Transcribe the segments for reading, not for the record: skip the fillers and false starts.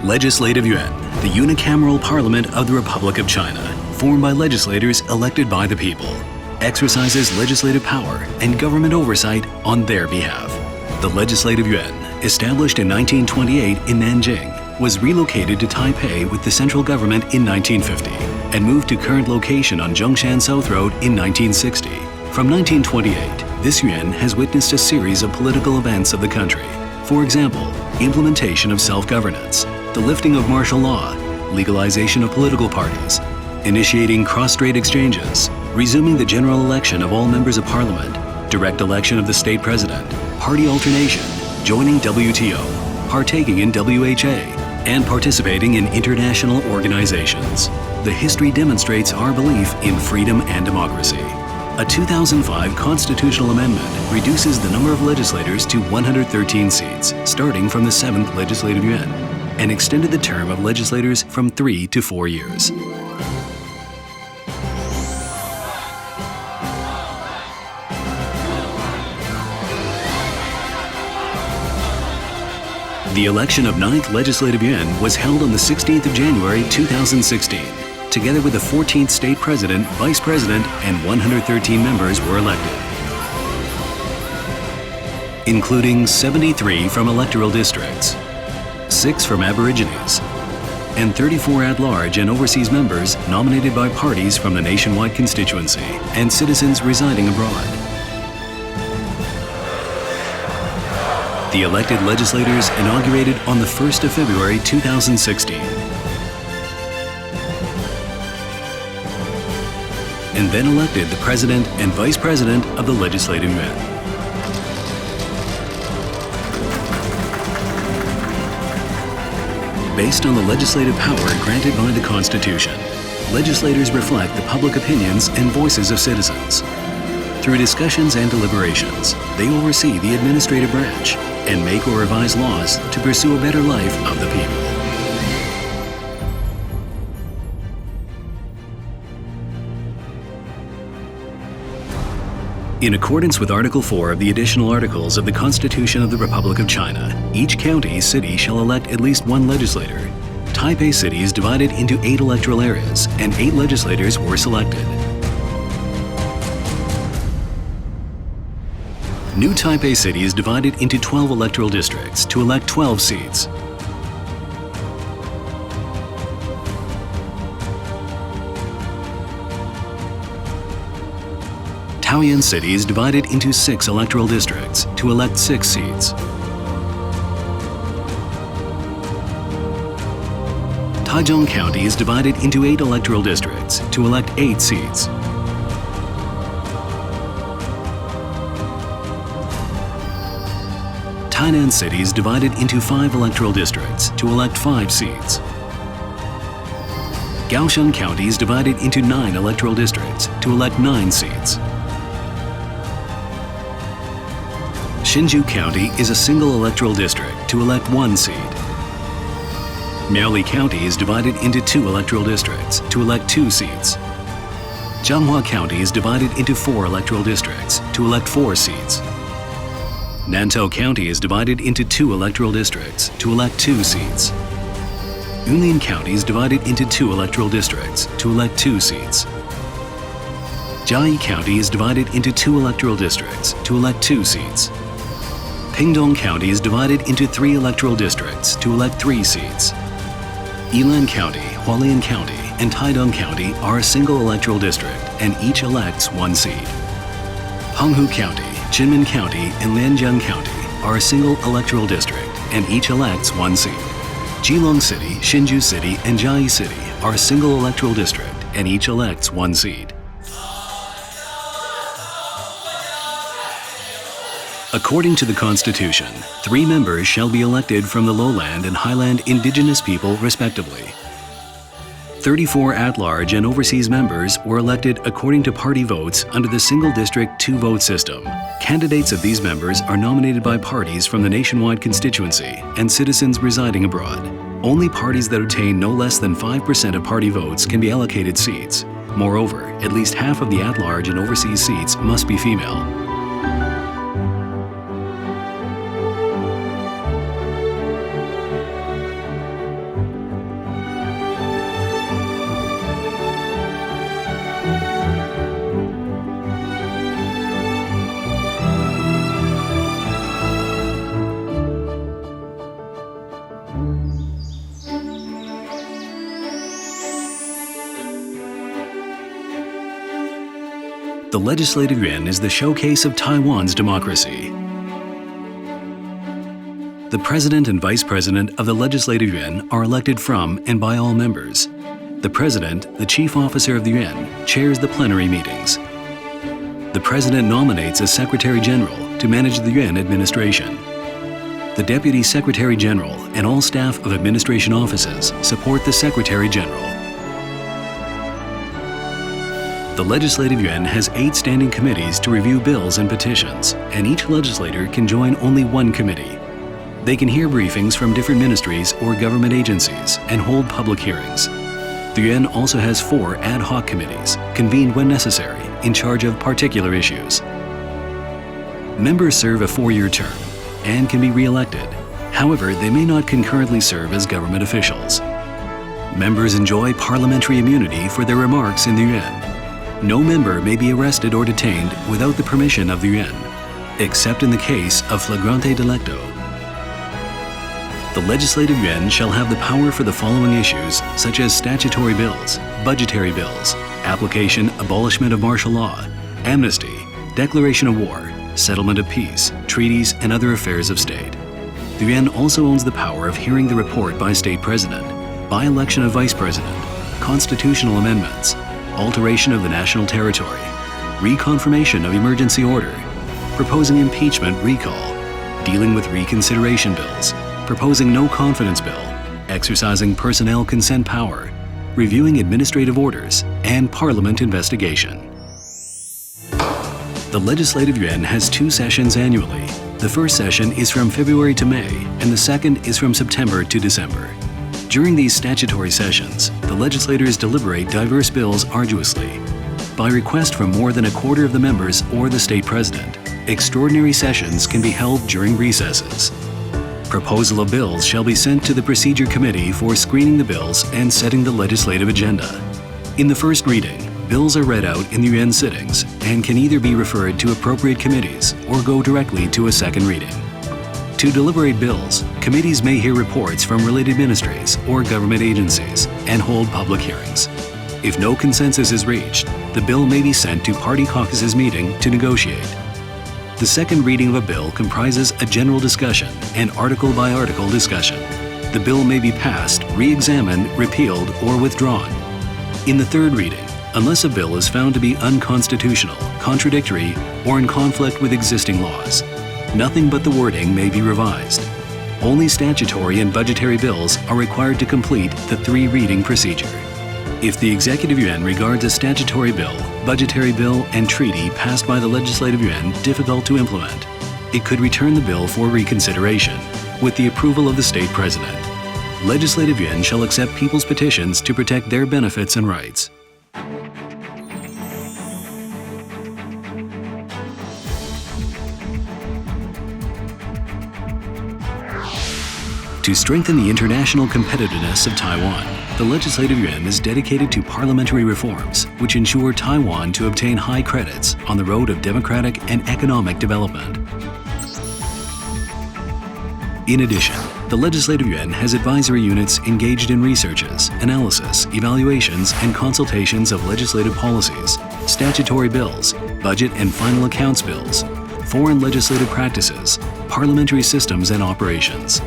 Legislative Yuan, the unicameral parliament of the Republic of China, formed by legislators elected by the people, exercises legislative power and government oversight on their behalf. The Legislative Yuan, established in 1928 in Nanjing, was relocated to Taipei with the central government in 1950 and moved to current location on Zhongshan South Road in 1960. From 1928, this yuan has witnessed a series of political events of the country. For example, implementation of self-governance, the lifting of martial law, legalization of political parties, initiating cross-strait exchanges, resuming the general election of all members of parliament, direct election of the state president, party alternation, joining WTO, partaking in WHA, and participating in international organizations. The history demonstrates our belief in freedom and democracy. A 2005 constitutional amendment reduces the number of legislators to 113 seats, starting from the 7th Legislative Yuan, and extended the term of legislators from 3 to 4 years. The election of 9th Legislative Yuan was held on the 16th of January 2016. Together with the 14th state president, vice president, and 113 members were elected, including 73 from electoral districts, 6 from Aborigines, and 34 at-large and overseas members nominated by parties from the nationwide constituency and citizens residing abroad. The elected legislators inaugurated on the 1st of February 2016. And then elected the President and Vice President of the Legislative Yuan. Based on the legislative power granted by the Constitution, legislators reflect the public opinions and voices of citizens. Through discussions and deliberations, they oversee the administrative branch and make or revise laws to pursue a better life of the people. In accordance with Article 4 of the Additional Articles of the Constitution of the Republic of China, each county, city shall elect at least one legislator. Taipei City is divided into 8 electoral areas, and 8 legislators were selected. New Taipei City is divided into 12 electoral districts to elect 12 seats. Taoyuan City is divided into 6 electoral districts to elect 6 seats. Taichung County is divided into 8 electoral districts to elect 8 seats. Tainan City is divided into 5 electoral districts to elect 5 seats. Kaohsiung County is divided into 9 electoral districts to elect 9 seats. Hsinchu County is a single electoral district to elect 1 seat. Miaoli County is divided into 2 electoral districts to elect 2 seats. Changhua County is divided into 4 electoral districts to elect 4 seats. Nantou County is divided into 2 electoral districts to elect 2 seats. Yunlin County is divided into 2 electoral districts to elect 2 seats. Jiayi County is divided into 2 electoral districts to elect 2 seats. Pingdong County is divided into 3 electoral districts to elect 3 seats. Yilan County, Hualien County, and Taidong County are a single electoral district and each elects 1 seat. Penghu County, Jinmen County, and Lianjiang County are a single electoral district and each elects 1 seat. Keelung City, Hsinchu City, and Jiayi City are a single electoral district and each elects 1 seat. According to the Constitution, 3 members shall be elected from the lowland and highland indigenous people respectively. 34 at-large and overseas members were elected according to party votes under the single district 2-vote system. Candidates of these members are nominated by parties from the nationwide constituency and citizens residing abroad. Only parties that obtain no less than 5% of party votes can be allocated seats. Moreover, at least half of the at-large and overseas seats must be female. The Legislative Yuan is the showcase of Taiwan's democracy. The President and Vice President of the Legislative Yuan are elected from and by all members. The President, the Chief Officer of the Yuan, chairs the plenary meetings. The President nominates a Secretary General to manage the Yuan administration. The Deputy Secretary General and all staff of administration offices support the Secretary General. The Legislative Yuan has 8 standing committees to review bills and petitions, and each legislator can join only one committee. They can hear briefings from different ministries or government agencies and hold public hearings. The Yuan also has 4 ad hoc committees, convened when necessary, in charge of particular issues. Members serve a 4-year term and can be re-elected. However, they may not concurrently serve as government officials. Members enjoy parliamentary immunity for their remarks in the Yuan. No member may be arrested or detained without the permission of the Yuan, except in the case of flagrante delicto. The Legislative Yuan shall have the power for the following issues, such as statutory bills, budgetary bills, application, abolishment of martial law, amnesty, declaration of war, settlement of peace, treaties, and other affairs of state. The Yuan also owns the power of hearing the report by State President, by election of Vice President, constitutional amendments, alteration of the national territory, reconfirmation of emergency order, proposing impeachment recall, dealing with reconsideration bills, proposing no confidence bill, exercising personnel consent power, reviewing administrative orders, and parliament investigation. The Legislative Yuan has 2 sessions annually. The first session is from February to May, and the second is from September to December. During these statutory sessions, the legislators deliberate diverse bills arduously. By request from more than a quarter of the members or the State President, extraordinary sessions can be held during recesses. Proposal of bills shall be sent to the Procedure Committee for screening the bills and setting the legislative agenda. In the first reading, bills are read out in the Yuan sittings and can either be referred to appropriate committees or go directly to a second reading. To deliberate bills, committees may hear reports from related ministries or government agencies and hold public hearings. If no consensus is reached, the bill may be sent to party caucuses meeting to negotiate. The second reading of a bill comprises a general discussion and article-by-article discussion. The bill may be passed, re-examined, repealed, or withdrawn. In the third reading, unless a bill is found to be unconstitutional, contradictory, or in conflict with existing laws, nothing but the wording may be revised. Only statutory and budgetary bills are required to complete the 3-reading procedure. If the Executive Yuan regards a statutory bill, budgetary bill, and treaty passed by the Legislative Yuan difficult to implement, it could return the bill for reconsideration, with the approval of the State President. Legislative Yuan shall accept people's petitions to protect their benefits and rights. To strengthen the international competitiveness of Taiwan, the Legislative Yuan is dedicated to parliamentary reforms which ensure Taiwan to obtain high credits on the road of democratic and economic development. In addition, the Legislative Yuan has advisory units engaged in researches, analysis, evaluations, and consultations of legislative policies, statutory bills, budget and final accounts bills, foreign legislative practices, parliamentary systems and operations.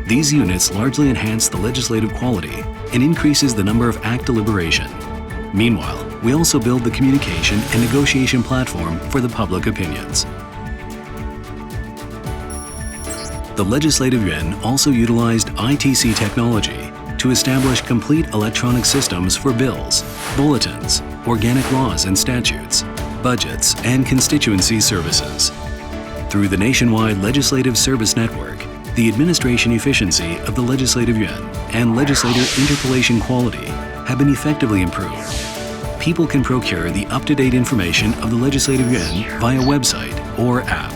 These units largely enhance the legislative quality and increases the number of act deliberation. Meanwhile, we also build the communication and negotiation platform for the public opinions. The Legislative Yuan also utilized ITC technology to establish complete electronic systems for bills, bulletins, organic laws and statutes, budgets, and constituency services. Through the nationwide Legislative Service Network, the administration efficiency of the Legislative Yuan and legislator interpellation quality have been effectively improved. People can procure the up-to-date information of the Legislative Yuan via website or app.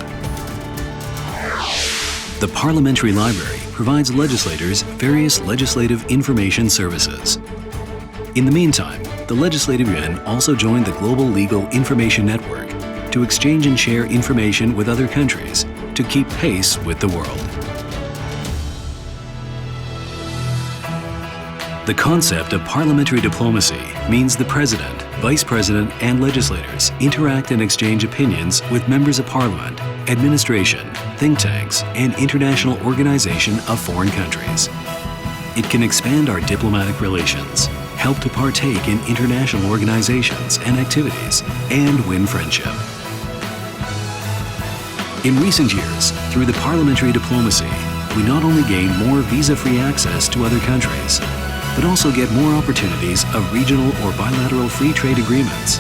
The Parliamentary Library provides legislators various legislative information services. In the meantime, the Legislative Yuan also joined the Global Legal Information Network to exchange and share information with other countries to keep pace with the world. The concept of parliamentary diplomacy means the President, Vice President and legislators interact and exchange opinions with members of parliament, administration, think tanks, and international organization of foreign countries. It can expand our diplomatic relations, help to partake in international organizations and activities, and win friendship. In recent years, through the parliamentary diplomacy, we not only gain more visa-free access to other countries, but also get more opportunities of regional or bilateral free trade agreements.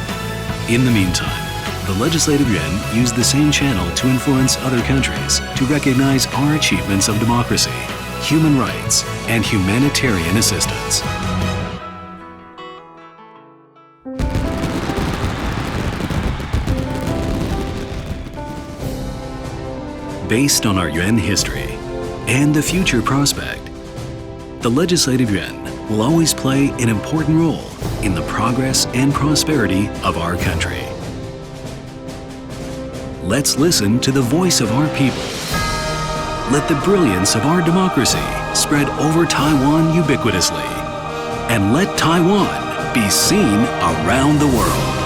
In the meantime, the Legislative Yuan used the same channel to influence other countries to recognize our achievements of democracy, human rights, and humanitarian assistance. Based on our Yuan history and the future prospect, the Legislative Yuan will always play an important role in the progress and prosperity of our country. Let's listen to the voice of our people. Let the brilliance of our democracy spread over Taiwan ubiquitously, and let Taiwan be seen around the world.